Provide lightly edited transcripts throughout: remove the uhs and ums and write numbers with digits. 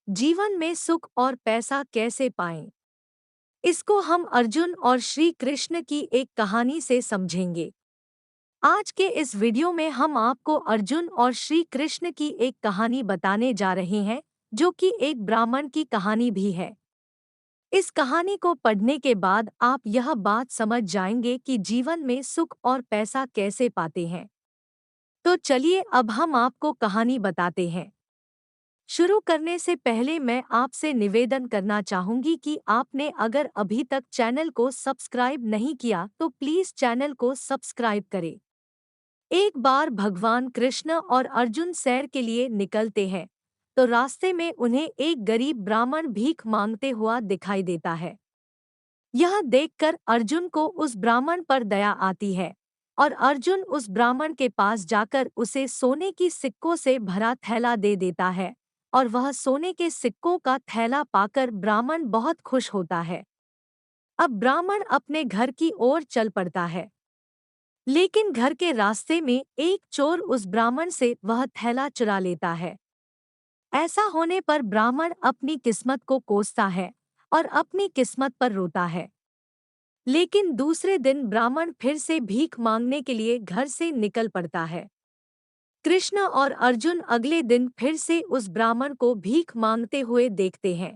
जीवन में सुख और पैसा कैसे पाएं? इसको हम अर्जुन और श्री कृष्ण की एक कहानी से समझेंगे। आज के इस वीडियो में हम आपको अर्जुन और श्री कृष्ण की एक कहानी बताने जा रहे हैं, जो कि एक ब्राह्मण की कहानी भी है। इस कहानी को पढ़ने के बाद आप यह बात समझ जाएंगे कि जीवन में सुख और पैसा कैसे पाते हैं। तो चलिए अब हम आपको कहानी बताते हैं। शुरू करने से पहले मैं आपसे निवेदन करना चाहूंगी कि आपने अगर अभी तक चैनल को सब्सक्राइब नहीं किया तो प्लीज चैनल को सब्सक्राइब करें। एक बार भगवान कृष्ण और अर्जुन सैर के लिए निकलते हैं, तो रास्ते में उन्हें एक गरीब ब्राह्मण भीख मांगते हुआ दिखाई देता है। यह देखकर अर्जुन को उस ब्राह्मण पर दया आती है और अर्जुन उस ब्राह्मण के पास जाकर उसे सोने की सिक्कों से भरा थैला दे देता है और वह सोने के सिक्कों का थैला पाकर ब्राह्मण बहुत खुश होता है। अब ब्राह्मण अपने घर की ओर चल पड़ता है, लेकिन घर के रास्ते में एक चोर उस ब्राह्मण से वह थैला चुरा लेता है। ऐसा होने पर ब्राह्मण अपनी किस्मत को कोसता है और अपनी किस्मत पर रोता है। लेकिन दूसरे दिन ब्राह्मण फिर से भीख मांगने के लिए घर से निकल पड़ता है। कृष्ण और अर्जुन अगले दिन फिर से उस ब्राह्मण को भीख मांगते हुए देखते हैं।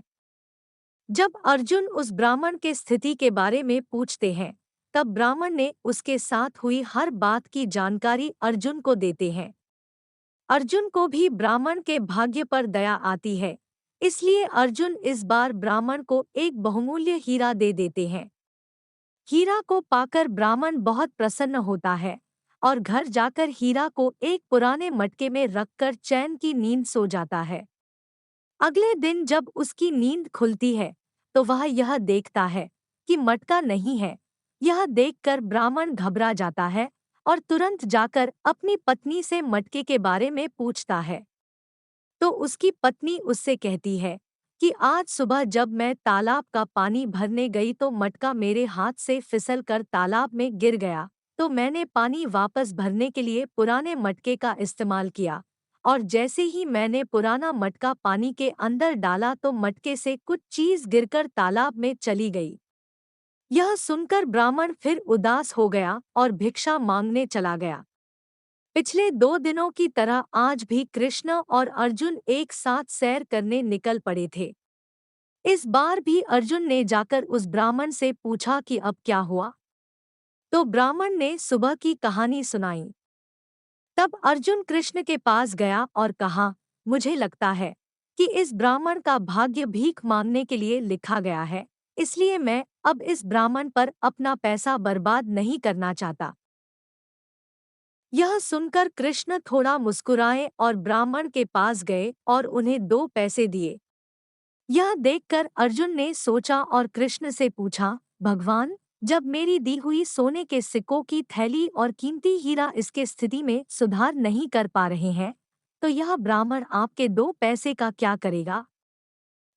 जब अर्जुन उस ब्राह्मण के स्थिति के बारे में पूछते हैं, तब ब्राह्मण ने उसके साथ हुई हर बात की जानकारी अर्जुन को देते हैं। अर्जुन को भी ब्राह्मण के भाग्य पर दया आती है, इसलिए अर्जुन इस बार ब्राह्मण को एक बहुमूल्य हीरा दे देते हैं। हीरा को पाकर ब्राह्मण बहुत प्रसन्न होता है और घर जाकर हीरा को एक पुराने मटके में रखकर चैन की नींद सो जाता है। अगले दिन जब उसकी नींद खुलती है, तो वह यह देखता है कि मटका नहीं है। यह देखकर ब्राह्मण घबरा जाता है और तुरंत जाकर अपनी पत्नी से मटके के बारे में पूछता है। तो उसकी पत्नी उससे कहती है कि आज सुबह जब मैं तालाब का पानी भरने गई तो मटका मेरे हाथ से फिसल कर तालाब में गिर गया। तो मैंने पानी वापस भरने के लिए पुराने मटके का इस्तेमाल किया और जैसे ही मैंने पुराना मटका पानी के अंदर डाला तो मटके से कुछ चीज गिरकर तालाब में चली गई। यह सुनकर ब्राह्मण फिर उदास हो गया और भिक्षा मांगने चला गया। पिछले 2 दिनों की तरह आज भी कृष्ण और अर्जुन एक साथ सैर करने निकल पड़े थे। इस बार भी अर्जुन ने जाकर उस ब्राह्मण से पूछा कि अब क्या हुआ। तो ब्राह्मण ने सुबह की कहानी सुनाई। तब अर्जुन कृष्ण के पास गया और कहा, मुझे लगता है कि इस ब्राह्मण का भाग्य भीख मांगने के लिए लिखा गया है, इसलिए मैं अब इस ब्राह्मण पर अपना पैसा बर्बाद नहीं करना चाहता। यह सुनकर कृष्ण थोड़ा मुस्कुराए और ब्राह्मण के पास गए और उन्हें 2 पैसे दिए। यह देखकर अर्जुन ने सोचा और कृष्ण से पूछा, भगवान, जब मेरी दी हुई सोने के सिक्कों की थैली और कीमती हीरा इसके स्थिति में सुधार नहीं कर पा रहे हैं, तो यह ब्राह्मण आपके 2 पैसे का क्या करेगा?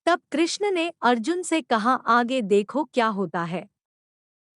तब कृष्ण ने अर्जुन से कहा, आगे देखो क्या होता है।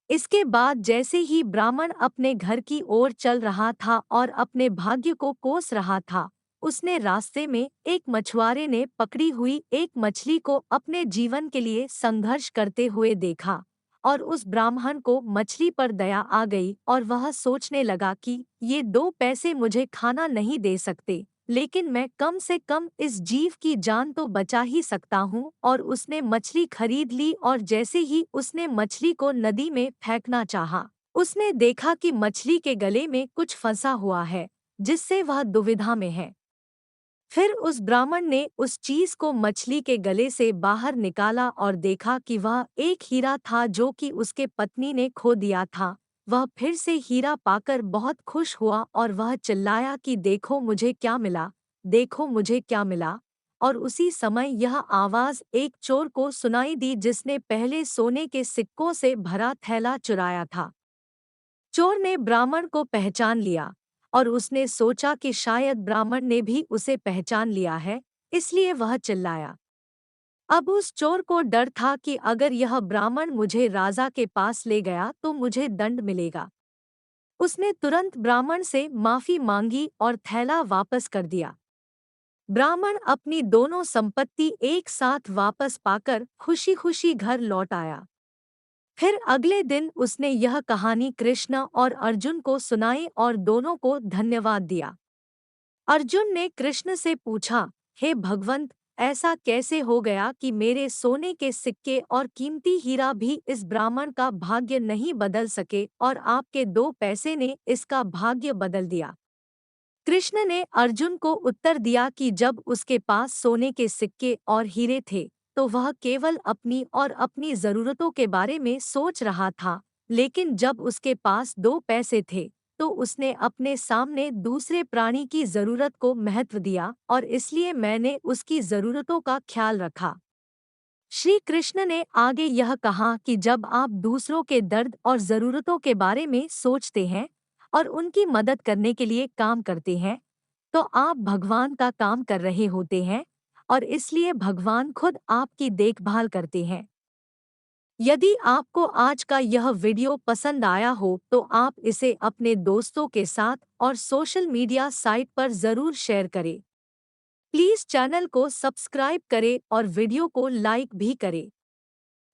इसके बाद जैसे ही ब्राह्मण अपने घर की ओर चल रहा था और अपने भाग्य को कोस रहा था, उसने रास्ते में एक मछुआरे ने पकड़ी हुई एक मछली को अपने जीवन के लिए संघर्ष करते हुए देखा और उस ब्राह्मण को मछली पर दया आ गई और वह सोचने लगा कि ये 2 पैसे मुझे खाना नहीं दे सकते, लेकिन मैं कम से कम इस जीव की जान तो बचा ही सकता हूँ। और उसने मछली खरीद ली और जैसे ही उसने मछली को नदी में फेंकना चाहा, उसने देखा कि मछली के गले में कुछ फंसा हुआ है, जिससे वह दुविधा में है। फिर उस ब्राह्मण ने उस चीज को मछली के गले से बाहर निकाला और देखा कि वह एक हीरा था जो कि उसके पत्नी ने खो दिया था। वह फिर से हीरा पाकर बहुत खुश हुआ और वह चिल्लाया कि देखो मुझे क्या मिला, देखो मुझे क्या मिला। और उसी समय यह आवाज एक चोर को सुनाई दी जिसने पहले सोने के सिक्कों से भरा थैला चुराया था। चोर ने ब्राह्मण को पहचान लिया और उसने सोचा कि शायद ब्राह्मण ने भी उसे पहचान लिया है, इसलिए वह चिल्लाया। अब उस चोर को डर था कि अगर यह ब्राह्मण मुझे राजा के पास ले गया तो मुझे दंड मिलेगा। उसने तुरंत ब्राह्मण से माफी मांगी और थैला वापस कर दिया। ब्राह्मण अपनी दोनों संपत्ति एक साथ वापस पाकर खुशी खुशी घर लौट आया। फिर अगले दिन उसने यह कहानी कृष्ण और अर्जुन को सुनाई और दोनों को धन्यवाद दिया। अर्जुन ने कृष्ण से पूछा, हे भगवंत, ऐसा कैसे हो गया कि मेरे सोने के सिक्के और कीमती हीरा भी इस ब्राह्मण का भाग्य नहीं बदल सके और आपके 2 पैसे ने इसका भाग्य बदल दिया। कृष्ण ने अर्जुन को उत्तर दिया कि जब उसके पास सोने के सिक्के और हीरे थे तो वह केवल अपनी और अपनी जरूरतों के बारे में सोच रहा था, लेकिन जब उसके पास 2 पैसे थे तो उसने अपने सामने दूसरे प्राणी की जरूरत को महत्व दिया और इसलिए मैंने उसकी जरूरतों का ख्याल रखा। श्री कृष्ण ने आगे यह कहा कि जब आप दूसरों के दर्द और ज़रूरतों के बारे में सोचते हैं और उनकी मदद करने के लिए काम करते हैं, तो आप भगवान का काम कर रहे होते हैं और इसलिए भगवान खुद आपकी देखभाल करते हैं। यदि आपको आज का यह वीडियो पसंद आया हो तो आप इसे अपने दोस्तों के साथ और सोशल मीडिया साइट पर ज़रूर शेयर करें। प्लीज़ चैनल को सब्सक्राइब करें और वीडियो को लाइक भी करें।